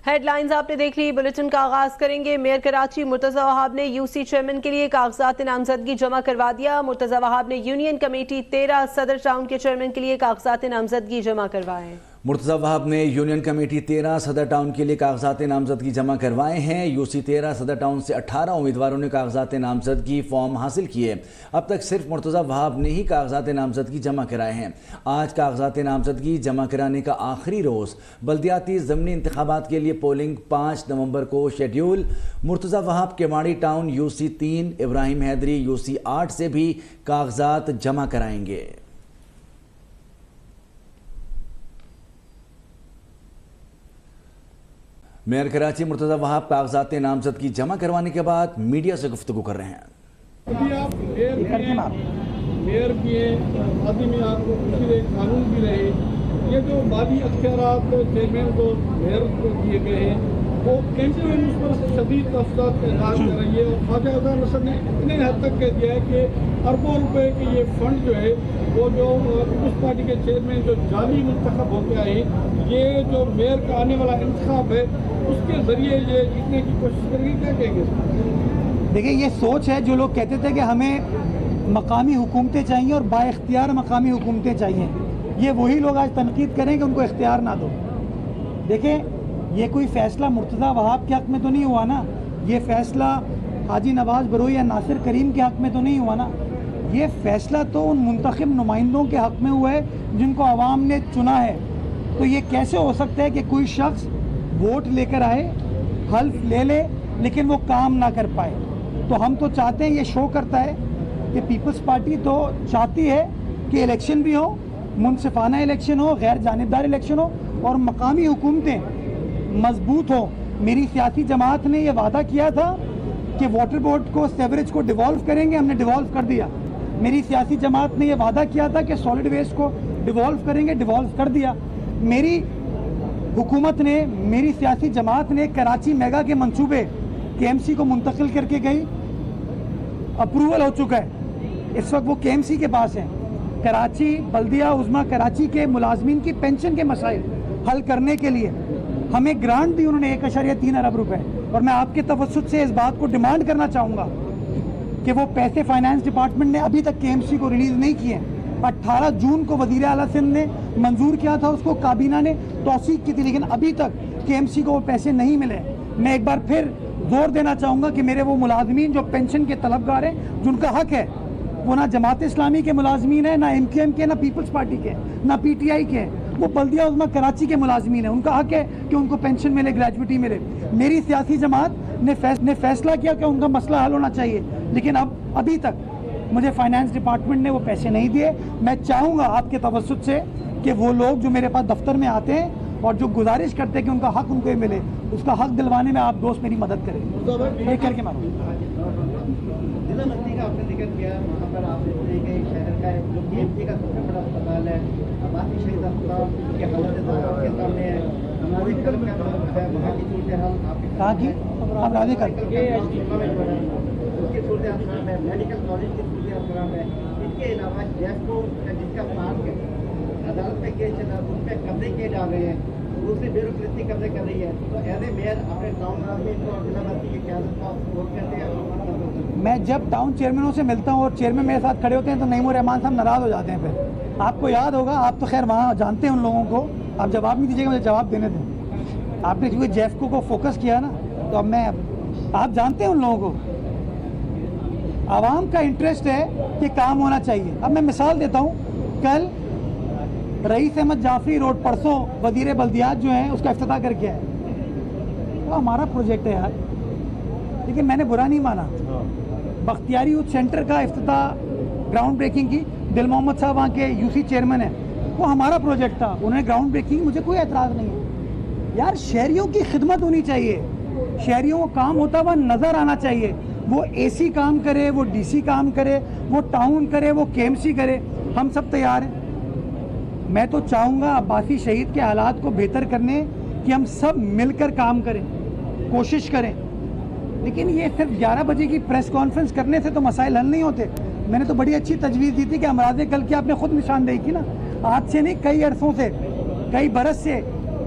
Head lines آپ نے دیکھ لی، بلیٹن کا آغاز کریں گے۔ میئر کراچی مرتضی وہاب نے یو سی چیئرمین کے لیے کاغذات نامزدگی جمع کروا دیا۔ مرتضی وہاب نے یونین کمیٹی 13 صدر ٹاؤن کے چیئرمین کے لیے کاغذات نامزدگی جمع کروائے۔ مرتضی وہاب نے یونین کمیٹی 13 صدر ٹاؤن کے لیے کاغذات نامزدگی جمع کروائے ہیں۔ یو سی 13 صدر ٹاؤن سے 18 امیدواروں نے کاغذات نامزدگی فارم حاصل کیے۔ اب تک صرف مرتضی وہاب نے ہی کاغذات نامزدگی جمع کرائے ہیں۔ آج کاغذات نامزدگی جمع کرانے کا آخری روز۔ بلدیاتی ضمنی انتخابات کے لیے پولنگ 5 نومبر کو schedule. Murtaza Wahab Keamari town U C 3، Ibrahim Hyderi U C 8 سے بھی کاغذات جمع کرائیں گے۔ میئر کراچی مرتضی وہاب کاغذات نامزدگی جمع کروانے کے بعد میڈیا سے گفتگو کر رہے ہیں۔ ابھی آپ میئر بھی ہیں، آدمی میں آپ کو کسی قانون بھی رہے، یہ جو مالی اختیارات چیئرمین کو میئر کو دیے گئے ہیں وہ کیمپین اس پر شدید تفصیلات کا اظہار کر رہی ہے، اور خواجہ اذان حسن نے اتنے حد تک کہہ دیا ہے کہ اربوں روپے کے یہ فنڈ جو ہے وہ جو پیپلز پارٹی کے چیئرمین جو جعلی منتخب ہو کے آئے، یہ جو میئر کا آنے والا انتخاب ہے اس کے ذریعے یہ جیتنے کی کوشش کریں گے۔ کیا کہیں گے؟ دیکھیں، یہ سوچ ہے جو لوگ کہتے تھے کہ ہمیں مقامی حکومتیں چاہیے اور با اختیار مقامی حکومتیں چاہیے، یہ وہی لوگ آج تنقید کریں کہ ان کو اختیار نہ دو۔ دیکھیں، یہ کوئی فیصلہ مرتضی وہاب کے حق میں تو نہیں ہوا نا، یہ فیصلہ حاجی نواز بروئی یا ناصر کریم کے حق میں تو نہیں ہوا نا، یہ فیصلہ تو ان منتخب نمائندوں کے حق میں ہوا ہے جن کو عوام نے چنا ہے۔ تو یہ کیسے ہو سکتا ہے کہ کوئی شخص ووٹ لے کر آئے، حلف لے لے، لیکن وہ کام نہ کر پائے؟ تو ہم تو چاہتے ہیں، یہ شو کرتا ہے کہ پیپلز پارٹی تو چاہتی ہے کہ الیکشن بھی ہو، منصفانہ الیکشن ہو، غیر جانبدار الیکشن ہو اور مقامی حکومتیں مضبوط ہوں۔ میری سیاسی جماعت نے یہ وعدہ کیا تھا کہ واٹر بورڈ کو، سیوریج کو ڈیوالو کریں گے، ہم نے ڈیوالو کر دیا۔ میری سیاسی جماعت نے یہ وعدہ کیا تھا کہ سالڈ ویسٹ کو ڈیوالو کریں گے، ڈیوالو کر دیا۔ میری حکومت نے، میری سیاسی جماعت نے کراچی میگا کے منصوبے کے ایم سی کو منتقل کر کے گئی، اپروول ہو چکا ہے، اس وقت وہ کے ایم سی کے پاس ہیں۔ کراچی بلدیہ عظمیٰ کراچی کے ملازمین کی پینشن کے مسائل حل کرنے کے لیے ہمیں گرانٹ دی انہوں نے 1.3 ارب روپے، اور میں آپ کے توسط سے اس بات کو ڈیمانڈ کرنا چاہوں گا کہ وہ پیسے فائنانس ڈپارٹمنٹ نے ابھی تک کے ایم سی کو ریلیز نہیں کیے ہیں۔ 18 جون کو وزیر اعلیٰ سندھ نے منظور کیا تھا، اس کو کابینہ نے توثیق کی تھی، لیکن ابھی تک کے ایم سی کو وہ پیسے نہیں ملے۔ میں ایک بار پھر زور دینا چاہوں گا کہ میرے وہ ملازمین جو پینشن کے طلبگار ہیں، جن کا حق ہے، وہ نہ جماعت اسلامی کے ملازمین ہیں، نہ ایم کیو ایم کے، نہ پیپلز پارٹی کے، نہ پی ٹی آئی کے، وہ بلدیہ عظمیٰ کراچی کے ملازمین ہیں، ان کا حق ہے کہ ان کو پینشن ملے، گریجویٹی ملے۔ میری سیاسی جماعت نے فیصلہ کیا کہ ان کا مسئلہ حل ہونا چاہیے، لیکن ابھی تک مجھے فائنانس ڈپارٹمنٹ نے وہ پیسے نہیں دیے۔ میں چاہوں گا آپ کے توسط سے کہ وہ لوگ جو میرے پاس دفتر میں آتے ہیں اور جو گزارش کرتے ہیں کہ ان کا حق ان کو ملے، اس کا حق دلوانے میں آپ دوست میری مدد کریں۔ ایک کر کے مارو۔ ضلع بستی کا آپ نے ذکر کیا، وہاں پر آپ نے کہ شہر کا جو پی ایم سی کا سب سے بڑا اسپتال ہے، آبادی شہید اسپتال کے حوالے سے آپ کے سامنے ہے، ہماری کلب کا وہاں کی صورتحال آپ کے کہاں کی آپ راضی کر اس کی صورتحال خراب ہے، میڈیکل کالج کی صورتحال خراب ہے۔ اس کے علاوہ جیسکو جس کا پارک ہے، عدالت میں کیس چل رہا ہے، اس پہ قبضے کیے جا رہے ہیں، دوسری بیوروکریسی قبضے کر رہی ہے۔ تو ایز اے میئر اپنے ٹاؤن آدمی کو اور ضلع بستی کی قیادت کو سپورٹ کرتے ہیں؟ میں جب ٹاؤن چیئرمینوں سے ملتا ہوں اور چیئرمین میرے ساتھ کھڑے ہوتے ہیں تو نعیم الرحمان صاحب ناراض ہو جاتے ہیں۔ پھر آپ کو یاد ہوگا، آپ تو خیر وہاں جانتے ہیں ان لوگوں کو، آپ جواب نہیں دیجیے گا، مجھے جواب دینے دیں۔ آپ نے کیونکہ جیفکو کو فوکس کیا نا، تو اب آپ جانتے ہیں ان لوگوں کو، عوام کا انٹرسٹ ہے کہ کام ہونا چاہیے۔ اب میں مثال دیتا ہوں، کل رئیس احمد جعفری روڈ، پرسوں وزیر بلدیات جو ہیں اس کا افتتاح کر کے آئے۔ وہ ہمارا پروجیکٹ ہے یار، لیکن میں نے برا نہیں مانا۔ بختیاری یوتھ سینٹر کا افتتاح، گراؤنڈ بریکنگ کی، دل محمد صاحب وہاں کے یو سی چیئرمین ہیں، وہ ہمارا پروجیکٹ تھا، انہوں نے گراؤنڈ بریکنگ، مجھے کوئی اعتراض نہیں ہے۔ یار شہریوں کی خدمت ہونی چاہیے، شہریوں کو کام ہوتا ہوا نظر آنا چاہیے، وہ اے سی کام کرے، وہ ڈی سی کام کرے، وہ ٹاؤن کرے، وہ کے ایم سی کرے، ہم سب تیار ہیں۔ میں تو چاہوں گا عباسی شہید کے حالات کو بہتر کرنے کہ ہم سب مل کر کام کریں، کوشش کریں، لیکن یہ صرف 11 بجے کی پریس کانفرنس کرنے سے تو مسائل حل نہیں ہوتے۔ میں نے تو بڑی اچھی تجویز دی تھی کہ امراض کل کی آپ نے خود نشاندہی کی نا، آج سے نہیں، کئی عرصوں سے، کئی برس سے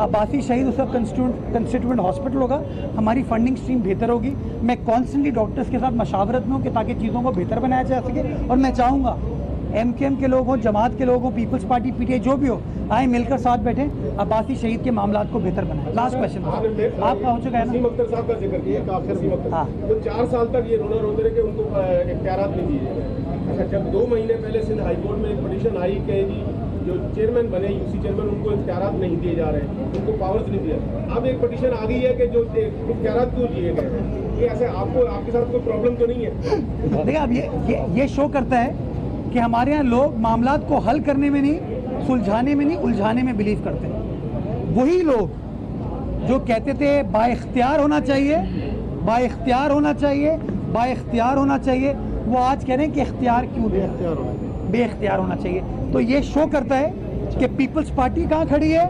عباسی شہید اس وقت کنسٹیٹوئنٹ ہاسپٹل ہوگا, ہماری فنڈنگ اسٹریم بہتر ہوگی. میں کانسٹنٹلی ڈاکٹرز کے ساتھ مشاورت میں ہوں کہ تاکہ چیزوں کو بہتر بنایا جا سکے, اور میں چاہوں گا ایم کے ایم کے لوگ ہوں, جماعت کے لوگ ہوں, پیپلز پارٹی پی ٹی آئی جو بھی ہو, آئیں مل کر ساتھ بیٹھیں, عباسی شہید کے معاملات کو بہتر بنائیں. لاسٹ کویشچن آپ کا ہو چکا ہے وسیم نا. اختر صاحب کا ذکر کیا, وسیم اختر ہاں. وہ 4 سال تک یہ رونا روتے رہے کہ ان کو اختیارات نہیں دیے گئے. اچھا, جب 2 مہینے پہلے سندھ ہائی کورٹ میں ایک پٹیشن آئی کہ جی جو چیئرمین بنے یو سی چیئرمین ان کو اختیارات نہیں دیے جا رہے, ان کو پاورز نہیں دیا. اب ایک پٹیشن آ گئی ہے کہ جو اختیارات کیوں دیے گئے ہیں, یہ ایسے آپ کے ساتھ کوئی پرابلم تو نہیں ہے؟ دیکھیں اب یہ شو کرتا ہے کہ ہمارے یہاں لوگ معاملات کو حل کرنے میں نہیں, سلجھانے میں نہیں, الجھانے میں بلیو کرتے ہیں. وہی لوگ جو کہتے تھے با اختیار ہونا چاہیے, با اختیار ہونا چاہیے, با اختیار ہونا چاہیے, وہ آج کہہ رہے ہیں کہ اختیار کیوں دے, بے اختیار ہونا چاہیے. تو یہ شو کرتا ہے کہ پیپلز پارٹی کہاں کھڑی ہے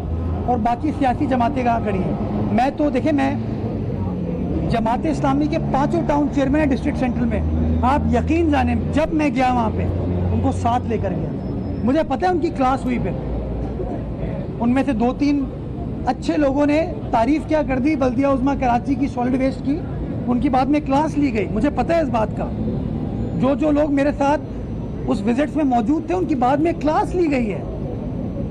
اور باقی سیاسی جماعتیں کہاں کھڑی ہیں. میں تو دیکھیں, میں جماعت اسلامی کے 5 ٹاؤن چیئرمین ہیں ڈسٹرکٹ سینٹرل میں. آپ یقین جانیں جب میں گیا وہاں پہ ان کو ساتھ لے کر گیا, مجھے پتہ ہے ان کی کلاس ہوئی. پھر ان میں سے 2-3 اچھے لوگوں نے تعریف کیا کر دی بلدیہ عظمیٰ کراچی کی سالڈ ویسٹ کی, ان کی بعد میں کلاس لی گئی. مجھے پتہ ہے اس بات کا, جو لوگ میرے ساتھ اس وزٹس میں موجود تھے ان کی بعد میں کلاس لی گئی ہے.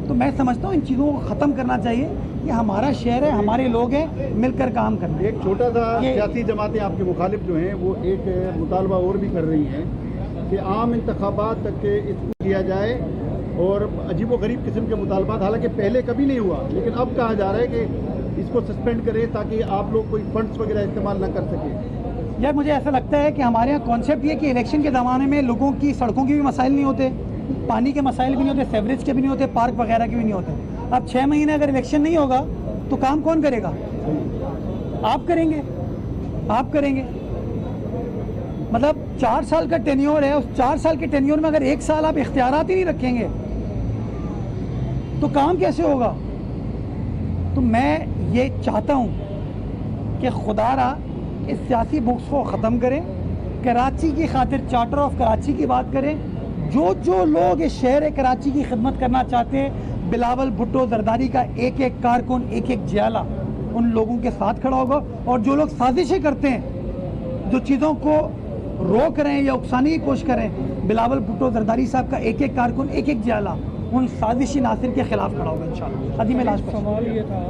تو میں سمجھتا ہوں ان چیزوں کو ختم کرنا چاہیے. یہ ہمارا شہر ہے, ہمارے لوگ ہیں, مل کر کام کرنا. ایک چھوٹا سا سیاسی جماعتیں آپ کے مخالف جو ہیں وہ ایک مطالبہ اور بھی کر رہی ہیں کہ عام انتخابات تک کے اس کو کیا جائے, اور عجیب و غریب قسم کے مطالبات, حالانکہ پہلے کبھی نہیں ہوا لیکن اب کہا جا رہا ہے کہ اس کو سسپینڈ کریں تاکہ آپ لوگ کوئی فنڈز وغیرہ استعمال نہ کر سکیں. یار مجھے ایسا لگتا ہے کہ ہمارے یہاں کانسیپٹ یہ کہ الیکشن کے زمانے میں لوگوں کی سڑکوں کے بھی مسائل نہیں ہوتے, پانی کے مسائل بھی نہیں ہوتے, سیوریج کے بھی نہیں ہوتے, پارک وغیرہ کے بھی نہیں ہوتے. اب 6 مہینے اگر الیکشن نہیں ہوگا تو کام کون کرے گا؟ آپ کریں گے, آپ کریں گے. مطلب 4 سال کا ٹینیور ہے, اس 4 سال کے ٹینیور میں اگر 1 سال آپ اختیارات ہی نہیں رکھیں گے تو کام کیسے ہوگا؟ تو میں یہ چاہتا ہوں کہ خدا را اس سیاسی بکس کو ختم کریں, کراچی کی خاطر چارٹر آف کراچی کی بات کریں. جو لوگ اس شہر کراچی کی خدمت کرنا چاہتے ہیں, بلاول بھٹو زرداری کا ایک کارکن, ایک جیالہ ان لوگوں کے ساتھ کھڑا ہوگا. اور جو لوگ سازشیں کرتے ہیں, جو چیزوں کو روک رہے ہیں یا اکسانے کی کوشش کریں, بلاول بھٹو زرداری صاحب کا ایک کارکن, ایک جیالہ ان سازشی ناصر کے خلاف کھڑا ہوگا انشاءاللہ. ابھی میں لاسٹ سوال یہ تھا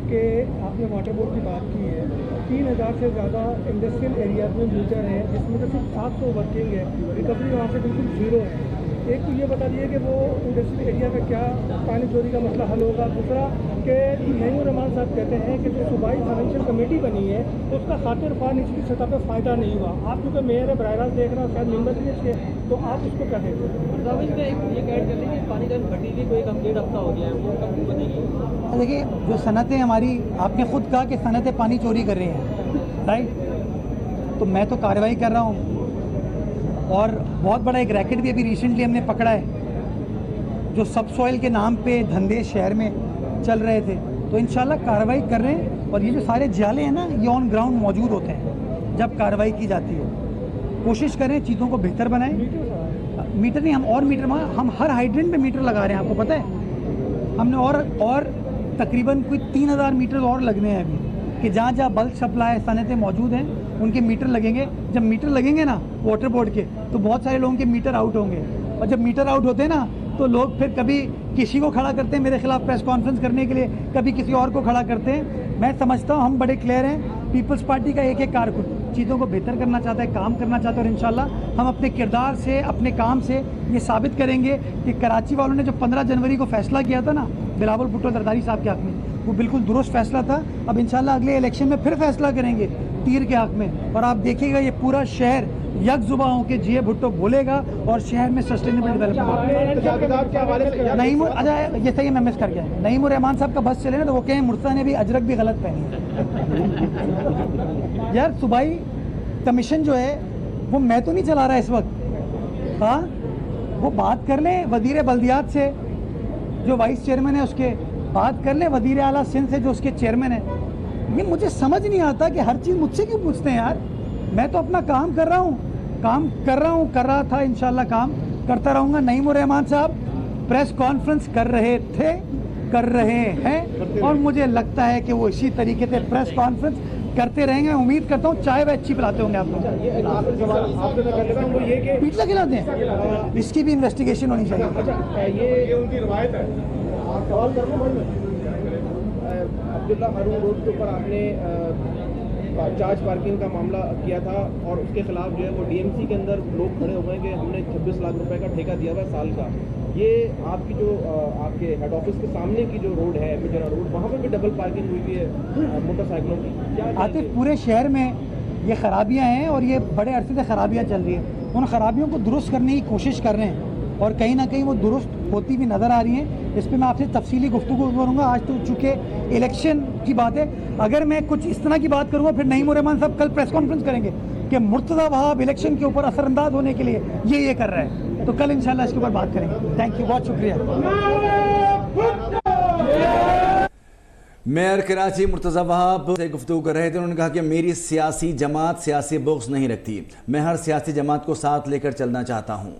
کہ آپ نے واٹر بورڈ کی بات کی ہے, 3000 سے زیادہ انڈسٹریل ایریاز میں میٹر ہیں جس میں سے صرف 700 ورکنگ ہے, ریکوری وہاں سے بالکل 0 ہے. ایک تو یہ بتا دیے کہ وہ انڈسٹریل ایریا کا کیا پانی چوری کا مسئلہ حل ہوگا. دوسرا کہ نعیم الرحمان صاحب کہتے ہیں کہ جو صوبائی فائنینشیل کمیٹی بنی ہے اس کا خاطر خواہ نچلی سطح پہ فائدہ نہیں ہوا. آپ چونکہ میئر ہے, براہ راست دیکھ رہا ہوں, شاید ممبر بھی اس کے, تو آپ اس کو کیا دیکھتے ہیں؟ میں ایک ایڈ کر لیں کہ پانی جب بھٹی کی کوئی کمپلیٹ ہفتہ ہو گیا ہے, وہ کب بنے گی؟ دیکھیے جو صنعتیں ہماری, آپ نے خود کہا کہ صنعتیں پانی چوری کر رہی ہیں, رائٹ, تو میں تو کارروائی کر رہا ہوں. اور بہت بڑا ایک ریکٹ بھی ابھی ریسنٹلی ہم نے پکڑا ہے جو سب سوائل کے نام پہ دھندے شہر میں چل رہے تھے, تو انشاءاللہ کارروائی کر رہے ہیں. اور یہ جو سارے جالے ہیں نا, یہ آن گراؤنڈ موجود ہوتے ہیں جب کارروائی کی جاتی ہے. کوشش کریں چیزوں کو بہتر بنائیں. میٹر نہیں, ہم اور میٹر, ہم ہر ہائیڈرنٹ پہ میٹر لگا رہے ہیں, آپ کو پتہ ہے. ہم نے اور تقریباً کوئی 3000 میٹر اور لگنے ہیں ابھی, کہ جہاں جہاں بلک سپلائی صنعتیں موجود ہیں ان کے میٹر لگیں گے. جب میٹر لگیں گے نا واٹر بورڈ کے, تو بہت سارے لوگوں کے میٹر آؤٹ ہوں گے. اور جب میٹر آؤٹ ہوتے ہیں نا تو لوگ پھر کبھی کسی کو کھڑا کرتے ہیں میرے خلاف پریس کانفرنس کرنے کے لیے, کبھی کسی اور کو کھڑا کرتے ہیں. میں سمجھتا ہوں ہم بڑے کلیئر ہیں. پیپلز پارٹی کا ایک کارکن چیزوں کو بہتر کرنا چاہتا ہے, کام کرنا چاہتا ہے, اور انشاءاللہ ہم اپنے کردار سے, اپنے کام سے یہ ثابت کریں گے کہ کراچی والوں نے جو 15 جنوری کو فیصلہ کیا تھا نا بلاول بھٹو زرداری صاحب کے حق میں, وہ بالکل درست فیصلہ تھا. اب انشاءاللہ اگلے الیکشن میں پھر فیصلہ کریں گے تیر کے حق میں, اور آپ دیکھیے گا یہ پورا شہر یک زباں ہو کے جی بھٹو بولے گا, اور شہر میں سسٹینیبل ڈیولپمنٹ. نعیم, اچھا یہ صحیح میں مس کر گیا, نعیم الرحمان صاحب کا بس چلے نا تو وہ کہیں مرسا نے بھی اجرک بھی غلط پہنی ہے. یار صوبائی کمیشن جو ہے وہ میں تو نہیں چلا رہا اس وقت, ہاں وہ بات کر لیں وزیر بلدیات سے جو وائس چیئرمین ہے, اس کے بات کر لیں وزیر اعلیٰ سندھ سے جو اس کے چیئرمین ہیں. یہ مجھے سمجھ نہیں آتا کہ ہر چیز مجھ سے کیوں پوچھتے ہیں یار. میں تو اپنا کام کر رہا ہوں, کر رہا تھا, انشاءاللہ کام کرتا رہوں گا. نعیم الرحمان صاحب پریس کانفرنس کر رہے تھے, کر رہے ہیں اور مجھے لگتا ہے کہ وہ اسی طریقے سے پریس کانفرنس کرتے رہیں گے. امید کرتا ہوں چائے وہ اچھی پلاتے ہوں گے آپ لوگ. پیٹلا کھلاتے ہیں, اس کی بھی انویسٹیگیشن ہونی چاہیے. یہ ان کی روایت ہے. سوال کر لوں عبداللہ ہارون روڈ کے اوپر آپ نے چارج پارکنگ کا معاملہ کیا تھا اور اس کے خلاف جو ہے وہ ڈی ایم سی کے اندر لوگ کھڑے ہو گئے کہ ہم نے 26 لاکھ روپے کا ٹھیکہ دیا ہوا ہے سال کا. یہ آپ کی جو آپ کے ہیڈ آفس کے سامنے کی جو روڈ ہے مجرا روڈ, وہاں پہ بھی ڈبل پارکنگ ہوئی ہے موٹر سائیکلوں کی. آتے پورے شہر میں یہ خرابیاں ہیں اور یہ بڑے عرصے سے خرابیاں چل رہی ہیں. ان خرابیوں کو درست کرنے کی کوشش کر رہے ہیں اور کہیں نہ کہیں وہ درست ہوتی بھی نظر آ رہی ہیں. اس پہ میں آپ سے تفصیلی گفتگو کروں گا. آج تو چونکہ الیکشن کی بات ہے, اگر میں کچھ اس طرح کی بات کروں گا پھر نعیم الرحمان صاحب کل پریس کانفرنس کریں گے کہ مرتضیٰ وہاب الیکشن کے اوپر اثر انداز ہونے کے لیے یہ کر رہا ہے. تو کل انشاءاللہ اس کے اوپر بات کریں گے. تھینک یو, بہت شکریہ. میئر کراچی مرتضیٰ وہاب سے گفتگو کر رہے تھے. انہوں نے کہا کہ میری سیاسی جماعت سیاسی بغض نہیں رکھتی, میں ہر سیاسی جماعت کو ساتھ لے کر چلنا چاہتا ہوں.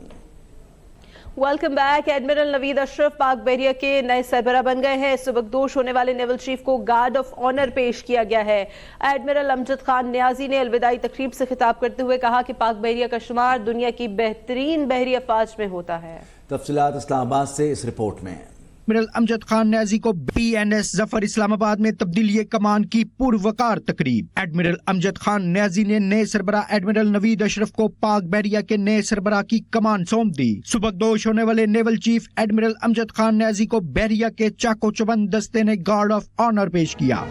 Welcome back. ایڈمرل نوید اشرف پاک بحریہ کے نئے سربراہ بن گئے ہیں. سبکدوش ہونے والے نیول چیف کو گارڈ آف آنر پیش کیا گیا ہے. ایڈمرل امجد خان نیازی نے الوداعی تقریب سے خطاب کرتے ہوئے کہا کہ پاک بحریہ کا شمار دنیا کی بہترین بحری افواج میں ہوتا ہے. تفصیلات اسلام آباد سے اس رپورٹ میں. ایڈمرل امجد خان نیازی کو BNS ظفر اسلام آباد میں تبدیلی کمان کی پروقار تقریب. ایڈمرل امجد خان نیازی نے نئے سربراہ ایڈمرل نوید اشرف کو پاک بحریہ کے نئے سربراہ کی کمان سونپ دی. سبکدوش ہونے والے naval chief admiral Amjad Khan نیازی کو بحریہ کے چاکو چوبند دستے نے گارڈ آف آنر پیش کیا.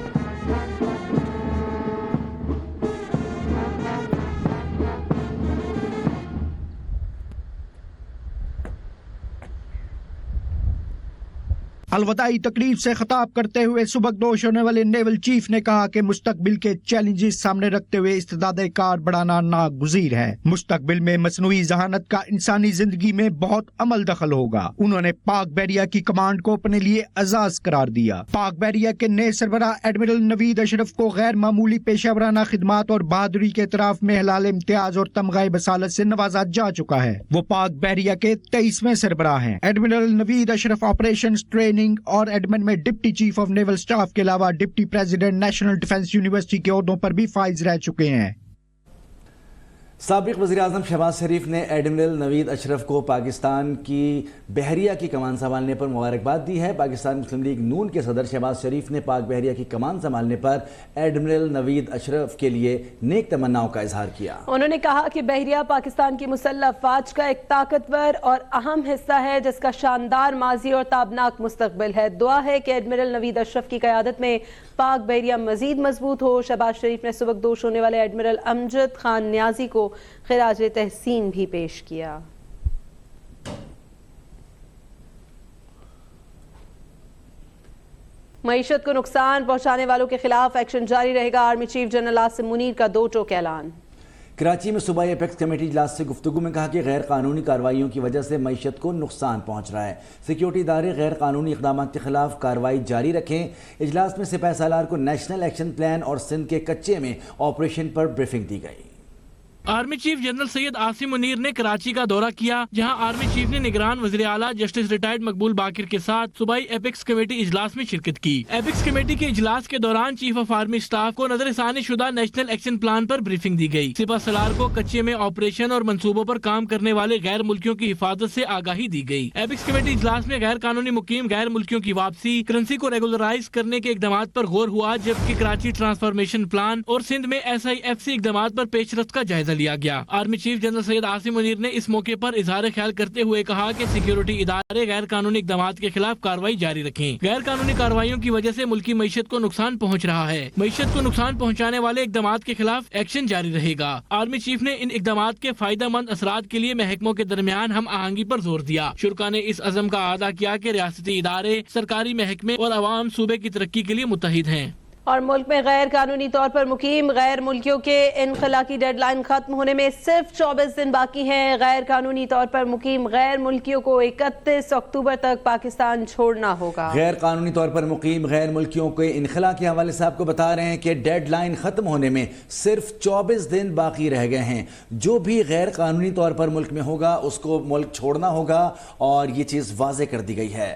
الوداعی تقریب سے خطاب کرتے ہوئے سبکدوش ہونے والے نیول چیف نے کہا کہ مستقبل کے چیلنجز سامنے رکھتے ہوئے استعداد کار بڑھانا ناگزیر ہے. مستقبل میں مصنوعی ذہانت کا انسانی زندگی میں بہت عمل دخل ہوگا. انہوں نے پاک بحریہ کی کمانڈ کو اپنے لیے اعزاز قرار دیا. پاک بحریہ کے نئے سربراہ ایڈمرل نوید اشرف کو غیر معمولی پیشہ ورانہ خدمات اور بہادری کے اعتراف میں ہلال امتیاز اور تمغہ بصالت سے نوازا جا چکا ہے. وہ پاک بحریہ کے 23ویں سربراہ ہیں. ایڈمرل نوید اشرف آپریشنز ٹریننگ اور ایڈمن میں deputy chief of naval staff کے علاوہ deputy president national defence university کے عہدوں پر بھی فائز رہ چکے ہیں. سابق وزیراعظم شہباز شریف نے ایڈمرل نوید اشرف کو پاکستان کی بحریہ کی کمان سنبھالنے پر مبارکباد دی ہے. پاکستان مسلم لیگ نون کے صدر شہباز شریف نے پاک بحریہ کی کمان سنبھالنے پر ایڈمرل نوید اشرف کے لیے نیک تمناؤں کا اظہار کیا. انہوں نے کہا کہ بحریہ پاکستان کی مسلح افواج کا ایک طاقتور اور اہم حصہ ہے جس کا شاندار ماضی اور تابناک مستقبل ہے. دعا ہے کہ ایڈمرل نوید اشرف کی قیادت میں پاک بحریہ مزید مضبوط ہو. شہباز شریف نے سبکدوش ہونے والے ایڈمرل امجد خان نیازی کو خراج تحسین بھی پیش کیا. معیشت کو نقصان پہنچانے والوں کے خلاف ایکشن جاری رہے گا. Army chief general Asim Munir کا 2 ٹوک اعلان. کراچی میں صوبائی ایپیکس کمیٹی اجلاس سے گفتگو میں کہا کہ غیر قانونی کارروائیوں کی وجہ سے معیشت کو نقصان پہنچ رہا ہے. سیکیورٹی ادارے غیر قانونی اقدامات کے خلاف کارروائی جاری رکھیں. اجلاس میں سپاہی سالار کو نیشنل ایکشن پلان اور سندھ کے کچے میں آپریشن پر بریفنگ دی گئی. Army chief general Syed Asim Munir نے کراچی کا دورہ کیا جہاں آرمی چیف نے نگران وزیر اعلیٰ جسٹس ریٹائرڈ مقبول باقر کے ساتھ صوبائی ایپیکس کمیٹی اجلاس میں شرکت کی. ایپیکس کمیٹی کے اجلاس کے دوران چیف آف آرمی سٹاف کو نظر ثانی شدہ نیشنل ایکشن پلان پر بریفنگ دی گئی. سپاہ سالار کو کچے میں آپریشن اور منصوبوں پر کام کرنے والے غیر ملکیوں کی حفاظت سے آگاہی دی گئی. ایپیکس کمیٹی اجلاس میں غیر قانونی مقیم غیر ملکیوں کی واپسی، کرنسی کو ریگولرائز کرنے کے اقدامات پر غور ہوا، جبکہ کراچی ٹرانسفارمیشن پلان اور سندھ میں SIFC اقدامات پر پیش رفت کا جائزہ لیا گیا. Army chief general Syed Asim Munir نے اس موقع پر اظہار خیال کرتے ہوئے کہا کہ سیکیورٹی ادارے غیر قانونی اقدامات کے خلاف کارروائی جاری رکھیں. غیر قانونی کارروائیوں کی وجہ سے ملکی معیشت کو نقصان پہنچ رہا ہے. معیشت کو نقصان پہنچانے والے اقدامات کے خلاف ایکشن جاری رہے گا. آرمی چیف نے ان اقدامات کے فائدہ مند اثرات کے لیے محکموں کے درمیان ہم آہنگی پر زور دیا. شرکا نے اس عزم کا اعادہ کیا کہ ریاستی ادارے، سرکاری محکمے اور عوام صوبے کی ترقی کے لیے متحد ہیں. اور ملک میں غیر قانونی طور پر مقیم غیر ملکیوں کے انخلا کی ڈیڈ لائن ختم ہونے میں صرف 24 دن باقی ہیں. غیر قانونی طور پر مقیم غیر ملکیوں کو 31 اکتوبر تک پاکستان چھوڑنا ہوگا. غیر قانونی طور پر مقیم غیر ملکیوں کے انخلا کے حوالے سے آپ کو بتا رہے ہیں کہ ڈیڈ لائن ختم ہونے میں صرف 24 دن باقی رہ گئے ہیں. جو بھی غیر قانونی طور پر ملک میں ہوگا اس کو ملک چھوڑنا ہوگا اور یہ چیز واضح کر دی گئی ہے.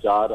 4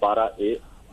12A,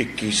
21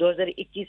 2021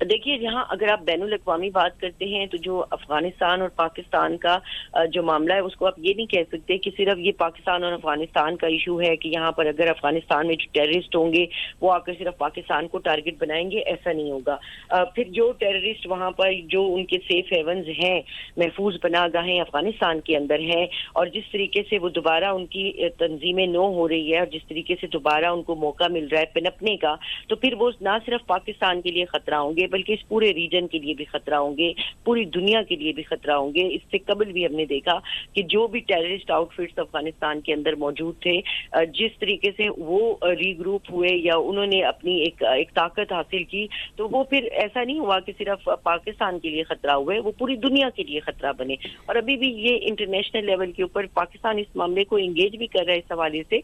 دیکھیے جہاں اگر آپ بین الاقوامی بات کرتے ہیں تو جو افغانستان اور پاکستان کا جو معاملہ ہے اس کو آپ یہ نہیں کہہ سکتے کہ صرف یہ پاکستان اور افغانستان کا ایشو ہے کہ یہاں پر اگر افغانستان میں جو ٹیررسٹ ہوں گے وہ آ کر صرف پاکستان کو ٹارگٹ بنائیں گے، ایسا نہیں ہوگا۔ پھر جو ٹیررسٹ وہاں پر جو ان کے سیف ہیونز ہیں، محفوظ پناہ گاہیں افغانستان کے اندر ہیں، اور جس طریقے سے وہ دوبارہ ان کی تنظیمیں نو ہو رہی ہے اور جس طریقے سے دوبارہ ان کو موقع مل رہا ہے پنپنے کا، تو پھر وہ نہ صرف پاکستان کے لیے خطرہ ہوں گے بلکہ اس پورے ریجن کے لیے بھی خطرہ ہوں گے، پوری دنیا کے لیے بھی خطرہ ہوں گے۔ اس سے قبل بھی ہم نے دیکھا کہ جو بھی ٹیررسٹ آؤٹ فٹس افغانستان کے اندر موجود تھے، جس طریقے سے وہ ری گروپ ہوئے یا انہوں نے اپنی ایک طاقت حاصل کی، تو وہ پھر ایسا نہیں ہوا کہ صرف پاکستان کے لیے خطرہ ہوئے، وہ پوری دنیا کے لیے خطرہ بنے۔ اور ابھی بھی یہ انٹرنیشنل لیول کے اوپر پاکستان اس معاملے کو انگیج بھی کر رہا ہے، اس حوالے سے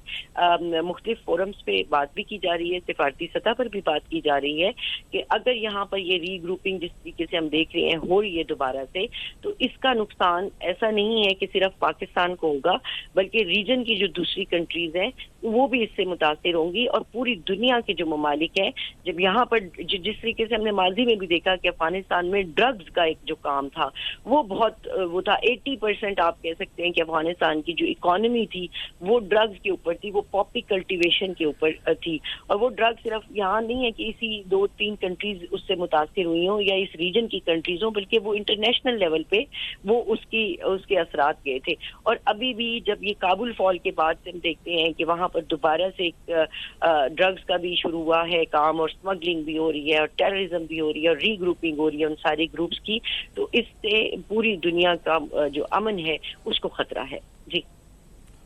مختلف فورمز پہ بات بھی کی جا رہی ہے، سفارتی سطح پر بھی بات کی جا رہی ہے کہ اگر یہاں پر یہ ری گروپنگ جس طریقے سے ہم دیکھ رہے ہیں ہو رہی ہے دوبارہ سے، تو اس کا نقصان ایسا نہیں ہے کہ صرف پاکستان کو ہوگا بلکہ ریجن کی جو دوسری کنٹریز ہیں وہ بھی اس سے متاثر ہوں گی، اور پوری دنیا کے جو ممالک ہیں، جب یہاں پر جس طریقے سے ہم نے ماضی میں بھی دیکھا کہ افغانستان میں ڈرگز کا ایک جو کام تھا وہ بہت وہ تھا 80% آپ کہہ سکتے ہیں کہ افغانستان کی جو اکانومی تھی وہ ڈرگز کے اوپر تھی، وہ پاپی کلٹیویشن کے اوپر تھی، اور وہ ڈرگ صرف یہاں نہیں ہے کہ اسی 2-3 کنٹریز اس سے متاثر ہوئی ہوں یا اس ریجن کی کنٹریز ہوں، بلکہ وہ انٹرنیشنل لیول پہ وہ اس کے اثرات گئے تھے۔ اور ابھی بھی جب یہ کابل فال کے بعد سے ہم دیکھتے ہیں کہ وہاں پر دوبارہ سے ڈرگز کا بھی شروع ہوا ہے کام، اور اسمگلنگ بھی ہو رہی ہے، اور ٹیررزم بھی ہو رہی ہے، اور ری گروپنگ ہو رہی ہے ان سارے گروپس کی، تو اس سے پوری دنیا کا جو امن ہے اس کو خطرہ ہے۔ جی،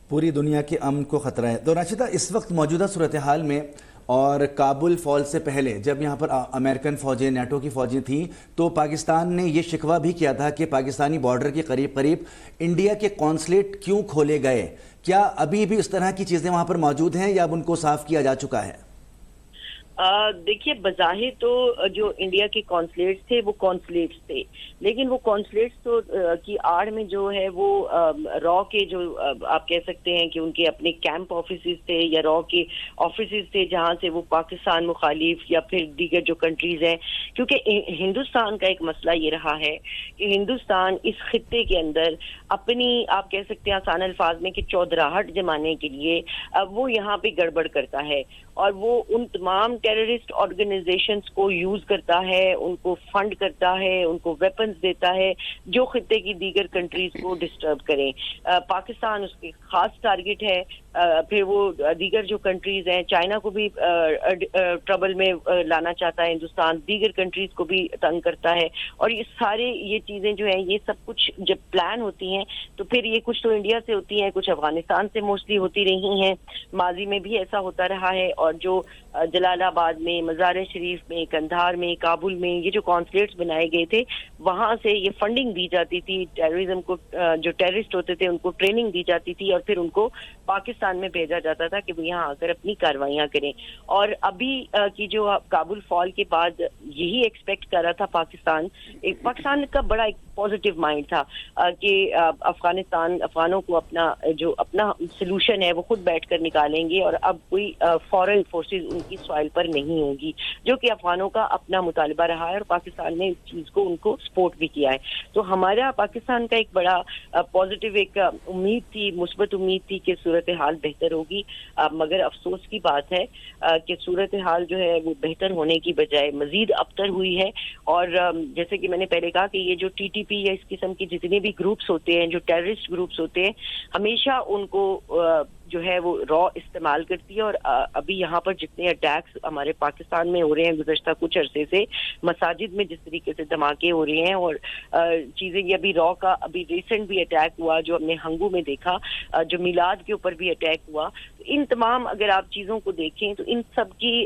پوری دنیا کے امن کو خطرہ ہے۔ تو راشدہ، اس وقت موجودہ صورتحال میں اور کابل فال سے پہلے جب یہاں پر امریکن فوجیں، نیٹو کی فوجیں تھیں، تو پاکستان نے یہ شکوہ بھی کیا تھا کہ پاکستانی بارڈر کے قریب قریب انڈیا کے قونصلیٹ کیوں کھولے گئے؟ کیا ابھی بھی اس طرح کی چیزیں وہاں پر موجود ہیں یا اب ان کو صاف کیا جا چکا ہے؟ دیکھیے بظاہر تو جو انڈیا کے کونسلیٹس تھے وہ کونسلیٹس تھے، لیکن وہ کونسلیٹس تو کی آڑ میں جو ہے وہ را کے جو آپ کہہ سکتے ہیں کہ ان کے اپنے کیمپ آفیسز تھے یا را کے آفیسز تھے جہاں سے وہ پاکستان مخالف یا پھر دیگر جو کنٹریز ہیں، کیونکہ ہندوستان کا ایک مسئلہ یہ رہا ہے کہ ہندوستان اس خطے کے اندر اپنی آپ کہہ سکتے ہیں آسان الفاظ میں کہ چودراہٹ جمانے کے لیے وہ یہاں پہ گڑبڑ کرتا ہے، اور وہ ان تمام ٹیررسٹ آرگنائزیشنز کو یوز کرتا ہے، ان کو فنڈ کرتا ہے، ان کو ویپنز دیتا ہے جو خطے کی دیگر کنٹریز کو ڈسٹرب کریں۔ پاکستان اس کے خاص ٹارگٹ ہے، پھر وہ دیگر جو کنٹریز ہیں، چائنا کو بھی ٹربل میں لانا چاہتا ہے ہندوستان، دیگر کنٹریز کو بھی تنگ کرتا ہے، اور یہ سارے یہ چیزیں جو ہیں یہ سب کچھ جب پلان ہوتی ہیں تو پھر یہ کچھ تو انڈیا سے ہوتی ہیں، کچھ افغانستان سے موسٹلی ہوتی رہی ہیں، ماضی میں بھی ایسا ہوتا رہا ہے، اور جو جلال آباد میں، مزار شریف میں، کندھار میں، کابل میں یہ جو کونسلیٹس بنائے گئے تھے وہاں سے یہ فنڈنگ دی جاتی تھی، ٹیررزم کو جو ٹیررسٹ ہوتے تھے ان کو ٹریننگ دی جاتی تھی، اور پھر ان کو پاکستان میں بھیجا جاتا تھا کہ وہ یہاں آ کر اپنی کاروائیاں کریں۔ اور ابھی کی جو کابل فال کے بعد یہی ایکسپیکٹ کر رہا تھا پاکستان کا بڑا ایک پازیٹیو مائنڈ تھا کہ افغانوں کو اپنا سلوشن ہے وہ خود بیٹھ کر نکالیں گے، اور اب کوئی فورن فورسز ان کی سوائل پر نہیں ہوگی، جو کہ افغانوں کا اپنا مطالبہ رہا ہے، اور پاکستان نے اس چیز کو ان کو سپورٹ بھی کیا ہے۔ تو ہمارا پاکستان کا ایک بڑا پازیٹیو ایک امید تھی، مثبت امید تھی کہ صورتحال بہتر ہوگی، مگر افسوس کی بات ہے کہ صورتحال جو ہے وہ بہتر ہونے کی بجائے مزید ابتر ہوئی ہے۔ اور جیسے کہ میں نے پہلے کہا کہ یہ جو ٹی ٹی پی یا اس قسم کی جتنے بھی گروپس ہوتے ہیں، جو ٹیررسٹ گروپس ہوتے ہیں، ہمیشہ ان کو جو ہے وہ را استعمال کرتی ہے، اور ابھی یہاں پر جتنے اٹیکس ہمارے پاکستان میں ہو رہے ہیں گزشتہ کچھ عرصے سے، مساجد میں جس طریقے سے دھماکے ہو رہے ہیں اور چیزیں، یہ ابھی را کا ابھی ریسنٹ بھی اٹیک ہوا جو ہم نے ہنگو میں دیکھا، جو میلاد کے اوپر بھی اٹیک ہوا، ان تمام اگر آپ چیزوں کو دیکھیں تو ان سب کی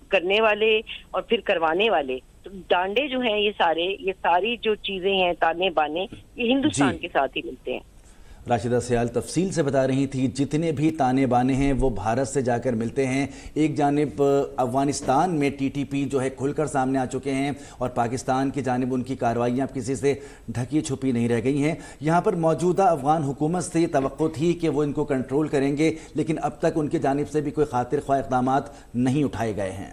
کرنے والے اور پھر کروانے والے ڈانڈے جو ہیں، یہ ساری جو چیزیں ہیں، تانے بانے، یہ ہندوستان کے ساتھ ہی ملتے ہیں۔ راشدہ سیال تفصیل سے بتا رہی تھی جتنے بھی تانے بانے ہیں وہ بھارت سے جا کر ملتے ہیں۔ ایک جانب افغانستان میں ٹی ٹی پی جو ہے کھل کر سامنے آ چکے ہیں، اور پاکستان کی جانب ان کی کارروائیاں اب کسی سے ڈھکی چھپی نہیں رہ گئی ہیں۔ یہاں پر موجودہ افغان حکومت سے یہ توقع تھی کہ وہ ان کو کنٹرول کریں گے، لیکن اب تک ان کی جانب سے بھی کوئی خاطر خواہ اقدامات نہیں اٹھائے گئے ہیں۔